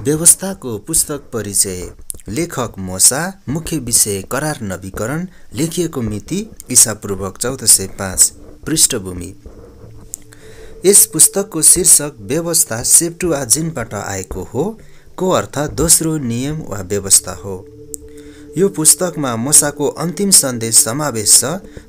व्यवस्थाको पुस्तक परिचय। लेखक मोसा। मुख्य विषय करार नवीकरण। लेखिएको मिति ईसापूर्वक 1405। पृष्ठभूमि। यस पुस्तकको शीर्षक व्यवस्था सेप्टुआजिन्टबाट आएको हो, को अर्थ दोस्रो नियम वा व्यवस्था हो। यो पुस्तकमा मोसाको अन्तिम सन्देश समावेश छ,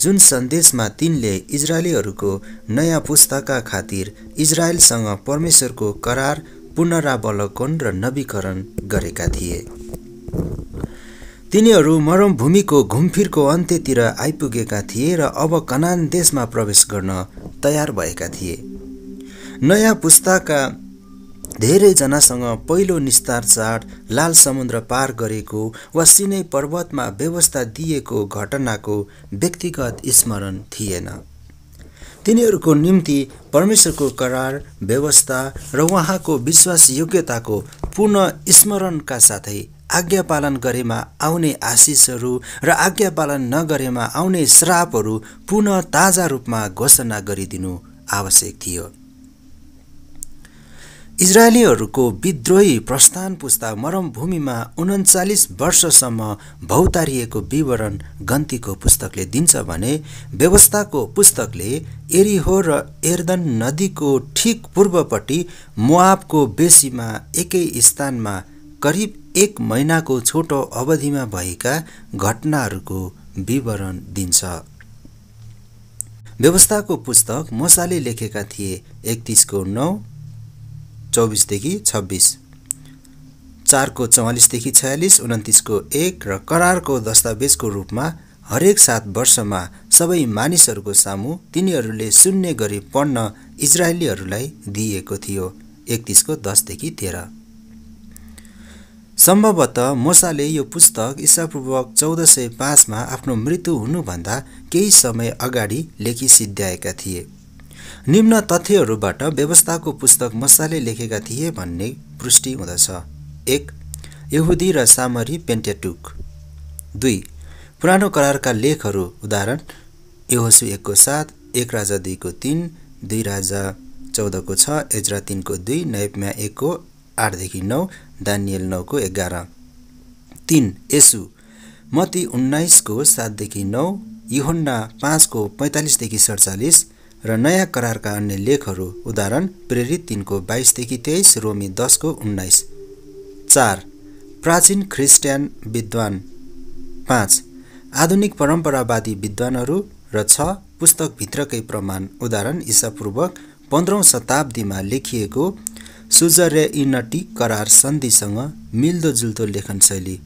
जुन सन्देशमा तिनले इजरायलीहरूको नयाँ पुस्ताका खातिर इजरायलसँग परमेश्वरको करार, पुनरावलोकन र नवीकरण गरेका थिए। तिनीहरू मरुभूमिको घुमफिरको अन्त्यतिर आइपुगेका थिए र अब कनान देशमा प्रवेश गर्न तयार भएका थिए। नयाँ पुस्ताका धेरैजनासँग पहिलो निस्तार चाड, लाल समुद्र पार गरेको वा सिनै पर्वतमा व्यवस्था दिएको घटनाको व्यक्तिगत स्मरण थिएन। तिनीहरूको निम्ति परमेश्वरको करार, व्यवस्था र उहाँको विश्वासयोग्यताको पूर्ण स्मरणका साथै आज्ञा पालन गरेमा आउने आशिषहरू र आज्ञा पालन नगरेमा आउने श्रापहरू पुनः ताजा रूपमा घोषणा गरिदिनु आवश्यक थियो। इजरायलीहरूको विद्रोही प्रस्थान पुस्ता मरुभूमिमा 39 वर्षसम्म भौतारिएको विवरण गन्तीको पुस्तकले दिन्छ भने व्यवस्थाको पुस्तकले एरिहो र एर्दन नदीको ठिक पूर्वपट्टि मोआबको बेसीमा एकै स्थानमा करिब 1 महिनाको छोटो अवधिमा भएका घटनाहरूको विवरण दिन्छ। व्यवस्थाको पुस्तक मोसाले लेखेका थिए। 31:9 24देखि 26, 4 44देखि 46, 29:1 र करारको दस्तावेजको रूपमा हरेक 7 वर्षमा सबै मानिसहरूको सामु तिनीहरूले सुन्ने गरी पढ्न इजरायलीहरूलाई दिएको थियो। 31:10देखि 13। सम्भवतः मोसाले यो पुस्तक ईसापूर्वक 1405 आफ्नो मृत्यु हुनुभन्दा केही समय अगाडि लेखी सिद्ध्याएका थिए। निम्न तथ्यहरूबाट व्यवस्थाको पुस्तक मोसाले लेखेका थिए भन्ने पुष्टि हुँदछ। 1. यहुदी र सामरी पेन्टेटुक। 2. पुरानो करारका लेखहरू, उदाहरण यहोशू 1:7, 1 राजा 2:3, 2 राजा 14:6, एज्रा 3:2, नहम्या 1:8-9, दानियल 9:11। 3. येशू, मत्ती 19:7-9, यूहन्ना 5:45-47 र नयाँ करारका अन्य लेखहरू, उदाहरण प्रेरित 3:22-23, रोमी 10:19। 4. प्राचीन ख्रिस्टियन विद्वान। 5. आधुनिक परम्परावादी विद्वानहरू र 6. पुस्तकभित्रकै प्रमाण, उदाहरण ईसापूर्वक 15औं शताब्दीमा लेखिएको सुजरेइनटी करार सन्धिसँग मिल्दोजुल्दो लेखन शैली।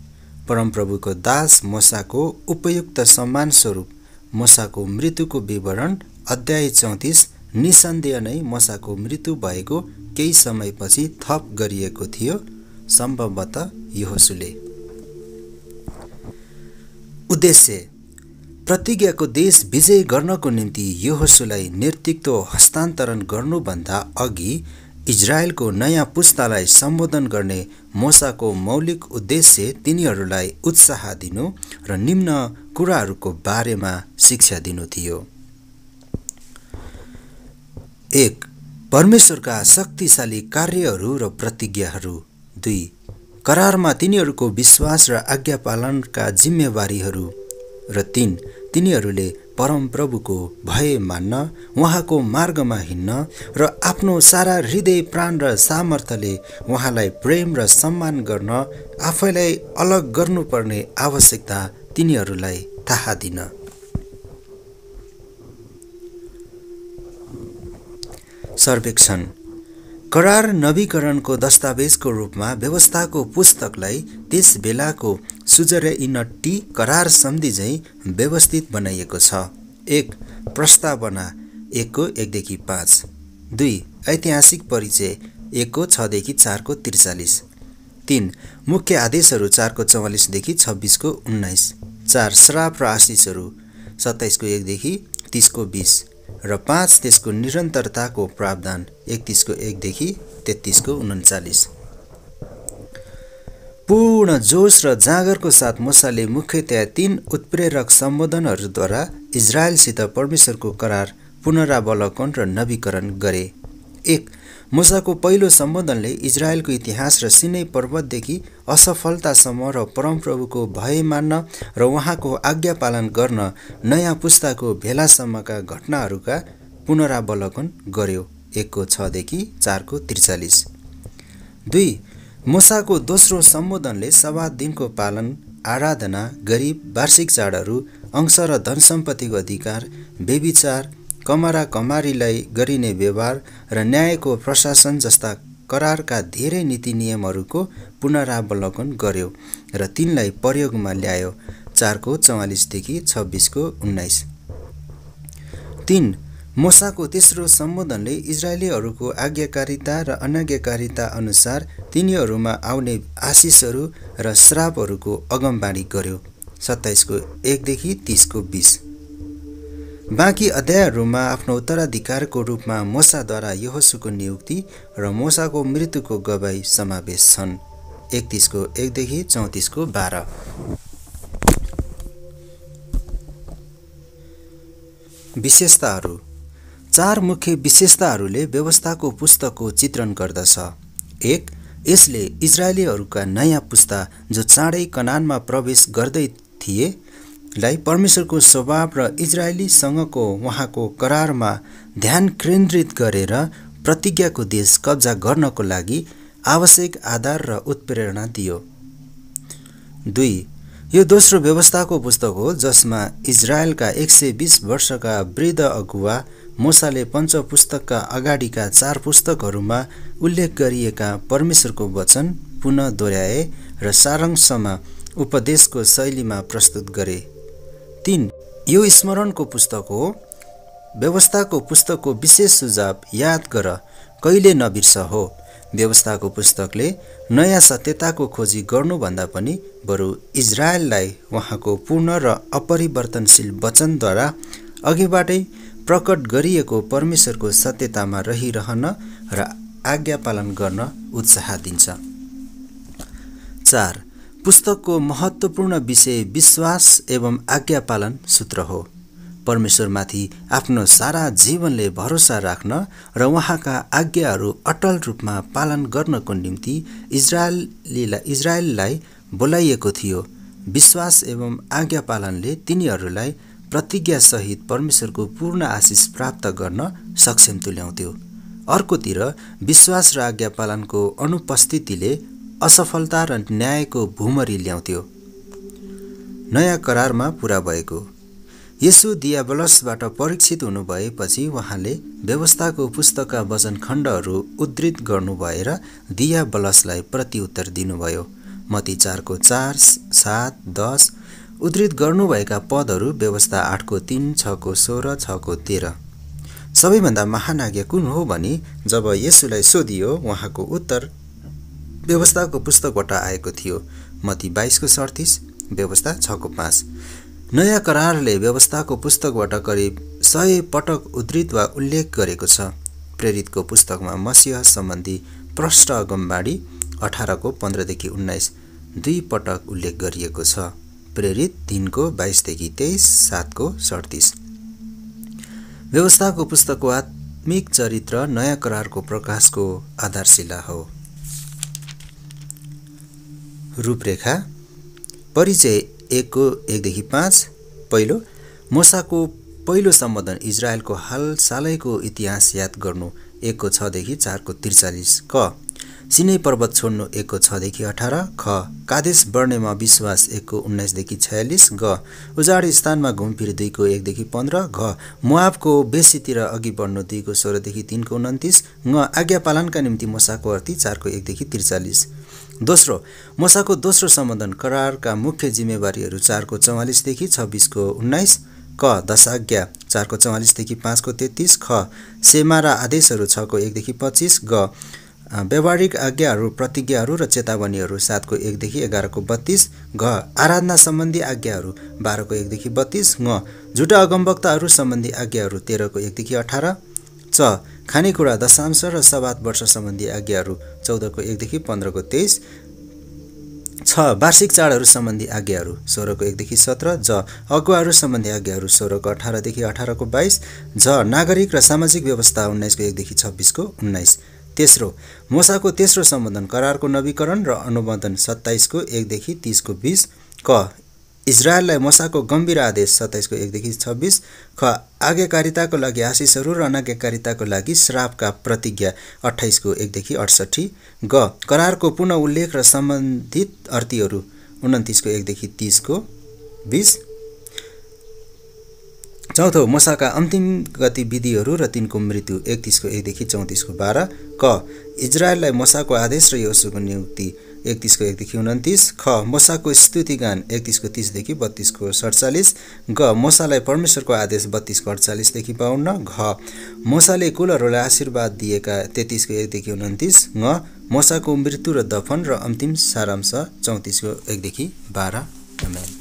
परमप्रभुको दास मोसाको उपयुक्त सम्मानस्वरूप मोसाको मृत्युको विवरण, अध्याय 34 निसन्देह नै मोसाको मृत्यु भएको केही समयपछि थप गरिएको थियो, सम्भवतः यहोशूले। उद्देश्य: प्रतिज्ञाको देश विजय गर्नको निम्ति यहोशूलाई नेतृत्व हस्तान्तरण गर्नुभन्दा अघि इजरायलको नयाँ पुस्तालाई सम्बोधन गर्ने मोसाको मौलिक उद्देश्य तिनीहरूलाई उत्साह दिनु र निम्न कुराहरूको बारेमा शिक्षा दिनु थियो। 1. परमेश्वरका शक्तिशाली कार्यहरू र प्रतिज्ञाहरू। 2. करारमा तिनीहरूको विश्वास र आज्ञा पालनका जिम्मेवारीहरू। र 3. तिनीहरूले परमप्रभुको भय मान्न, उहाँको मार्गमा हिँड्न र आफ्नो सारा हृदय, प्राण र सामर्थ्यले उहाँलाई प्रेम र सम्मान गर्न आफैलाई अलग गर्नुपर्ने आवश्यकता तिनीहरूलाई थाहा दिन। सर्वेक्षण: करार नवीकरणको दस्तावेजको रूपमा व्यवस्थाको पुस्तकलाई त्यस बेलाको सुजरेइनटी करार सन्धि झैँ व्यवस्थित बनाइएको छ। 1. प्रस्तावना 1:1-5। 2. ऐतिहासिक परिचय 1:6-4:43। 3. मुख्य आदेशहरू 4:44-26:19। 4. श्राप र आशिषहरू 27:1-30:20 र 5. त्यसको निरन्तरताको प्रावधान 31:1-33:39। पूर्ण जोश र जागरको साथ मोसाले मुख्यतया 3 उत्प्रेरक सम्बोधनहरूद्वारा इजरायलसित परमेश्वरको करार, पुनरावलोकन र नवीकरण गरे। 1. मूसाको पहिलो सम्बोधनले इजरायलको इतिहास र सिनै पर्वतदेखि असफलतासम्म र परमप्रभुको भय मान्न र उहाँको आज्ञा पालन गर्न नयाँ पुस्ताको भेलासम्मका घटनाहरूका पुनरावलोकन गर्यो। 1:6 - 4:43। 2. मूसाको दोस्रो सम्बोधनले सब्बात दिनको पालन, आराधना, गरिब, वार्षिक चाडहरू, अंश र धनसम्पत्तिको अधिकार, व्यभिचार, कमारा कमारीलाई गरिने व्यवहार र न्यायको प्रशासन जस्ता करारका धेरै नीति नियमहरूको पुनरावलोकन गर्यो र तिनलाई प्रयोगमा ल्यायो। 4:44 - 26:19। 3. मूसाको तेस्रो सम्बोधनले इजरायलीहरूको आज्ञाकारिता र अनाज्ञाकारिता अनुसार तिनीहरूमा आउने आशिषहरू र श्रापहरूको अगमबाणी गर्यो। 27:1-30:20। बाँकी अध्यायहरूमा आफ्नो उत्तराधिकारको रूपमा मूसाद्वारा यहोशूको नियुक्ति र मूसाको मृत्युको गवाई समावेश छन्। 31:1-34:12। विशेषताहरू। 4 मुख्य विशेषताहरूले व्यवस्थाको पुस्तकको चित्रण गर्दछ। 1. यसले इजरायलीहरूका नयाँ पुस्ता जो चाँडै कनानमा प्रवेश गर्दै थिए लाई परमेश्वरको स्वभाव र इजरायलीसँगको उहाँको करारमा ध्यान केन्द्रित गरेर प्रतिज्ञाको देश कब्जा गर्नको लागि आवश्यक आधार र उत्प्रेरणा दियो। 2. यो दोस्रो व्यवस्थाको पुस्तक हो जसमा इजरायलका 120 वर्षका वृद्ध अगुवा मूसाले पञ्चपुस्तकका अगाडिका 4 पुस्तकहरूमा उल्लेख गरिएका परमेश्वरको वचन पुनः दोहोर्याए र सारांशमा उपदेशको शैलीमा प्रस्तुत गरे। 3. यो स्मरणको पुस्तक हो। व्यवस्थाको पुस्तकको विशेष सुझाव याद गर, कहिले नबिर्स हो। व्यवस्थाको पुस्तकले नयाँ सत्यताको खोजी गर्नुभन्दा पनि बरु इजरायललाई उहाँको पूर्ण र अपरिवर्तनशील वचनद्वारा अघिबाटै प्रकट गरिएको परमेश्वरको सत्यतामा रहिरहन र आज्ञा पालन गर्न उत्साह दिन्छ। 4. पुस्तकको महत्त्वपूर्ण विषय विश्वास एवं आज्ञा पालन सूत्र हो। परमेश्वरमाथि आफ्नो सारा जीवनले भरोसा राख्न र उहाँका आज्ञाहरू अटल रूपमा पालन गर्नको निम्ति इजरायललाई बोलाइएको थियो। विश्वास एवं आज्ञा पालनले तिनीहरूलाई प्रतिज्ञासहित परमेश्वरको पूर्ण आशिष प्राप्त गर्न सक्षम तुल्याउँथ्यो। अर्कोतिर विश्वास र आज्ञा पालनको अनुपस्थितिले असफलता र न्यायको भुमरी ल्याउँथ्यो। नयाँ करारमा पुरा भएको। येशू दियाबलसबाट परीक्षित हुनुभएपछि उहाँले व्यवस्थाको पुस्तकका वचनखण्डहरू उद्धृत गर्नुभएर दियाबलसलाई प्रत्युत्तर दिनुभयो। मत्ती 4:4, 7, 10 उद्धृत गर्नुभएका पदहरू व्यवस्था 8:3, 6:16, 6:13। सबैभन्दा महान आज्ञा कुन हो भनी जब येशूलाई सोधियो उहाँको उत्तर व्यवस्थाको पुस्तकबाट आएको थियो। मत्ती 22:37, व्यवस्था 6:5। नयाँ करारले व्यवस्थाको पुस्तकबाट करिब 100 पटक उद्धृत वा उल्लेख गरेको छ। प्रेरितको पुस्तकमा मसीह सम्बन्धी प्रष्ट अगमबाणी 18:15-19 2 पटक उल्लेख गरिएको छ। प्रेरित 3:22-23, 7:37। व्यवस्थाको पुस्तकको आत्मिक चरित्र नयाँ करारको प्रकाशको आधारशिला हो। रूपरेखा। परिचय 1:1-5। पहिलो, मूसाको पहिलो सम्बोधन इजरायलको हालसालैको इतिहास याद गर्नु 1:6-4:43। क. सिनै पर्वत छोड्नु 1:6-18। ख. कादेश बर्नेमा विश्वास 1:19-46। ग. उजाड स्थानमा घुमफिर 2:1-15। घ. मोआबको बेसीतिर अघि बढ्नु 2:16-3:29। ङ. आज्ञा पालनका निम्ति मूसाको अर्थी 4:1-43। दोस्रो, मूसाको दोस्रो सम्बोधन करारका मुख्य जिम्मेवारीहरू 4:44-26:19। क. 10 आज्ञा 4:44-5:33। ख. सेमा र आदेशहरू 6:1-25। ग. व्यावहारिक आज्ञाहरू, प्रतिज्ञाहरू र चेतावनीहरू 7:1-11:32। घ. आराधना सम्बन्धी आज्ञाहरू 12:1-32। ङ. झुटा अगमवक्ताहरू सम्बन्धी आज्ञाहरू 13:1-18। च. खानेकुरा, दशांश र सब्बात वर्ष सम्बन्धी आज्ञाहरू 14:1-15:23। छ वार्षिक चाडहरू सम्बन्धी आज्ञाहरू 16 को 1 देखि 17, ज अगुवाहरू सम्बन्धी आज्ञाहरू 16 को 18 देखि 18 को 22, झ नागरिक र सामाजिक व्यवस्था 19 को 1 देखि 26 को 19। तेस्रो मोसाको तेस्रो सम्बोधन करारको नवीकरण र अनुमोदन 27 को 1 देखि 30 को 20, क इजरायललाई मोसाको गम्भीर आदेश 27 को 1 देखि 26, ख आज्ञाकारिताको लागि आशिषहरू र अनाज्ञाकारिताको लागि श्रापका प्रतिज्ञा 28 को 1 देखि 68, ग करारको पुनः उल्लेख र सम्बन्धित अर्थीहरू 29 को 1 देखि 30 को 20। चौथो मोसाका अन्तिम गतिविधिहरू र तिनको मृत्यु 31 को 1 देखि 34 को 12, क इजरायललाई मोसाको आदेश र योसुको नियुक्ति 31 को 1 देखि 29, ख मोसाको स्तुतिगान 31 को 30 देखि 32 को 47, ग मोसालाई परमेश्वरको आदेश 32 को 48 देखि 52, घ मोसाले कुलहरूलाई आशीर्वाद दिएका 33 को 1 देखि 29, ङ मोसाको मृत्यु र दफन र अन्तिम सारांश 34 को 1 देखि 12। आमेन।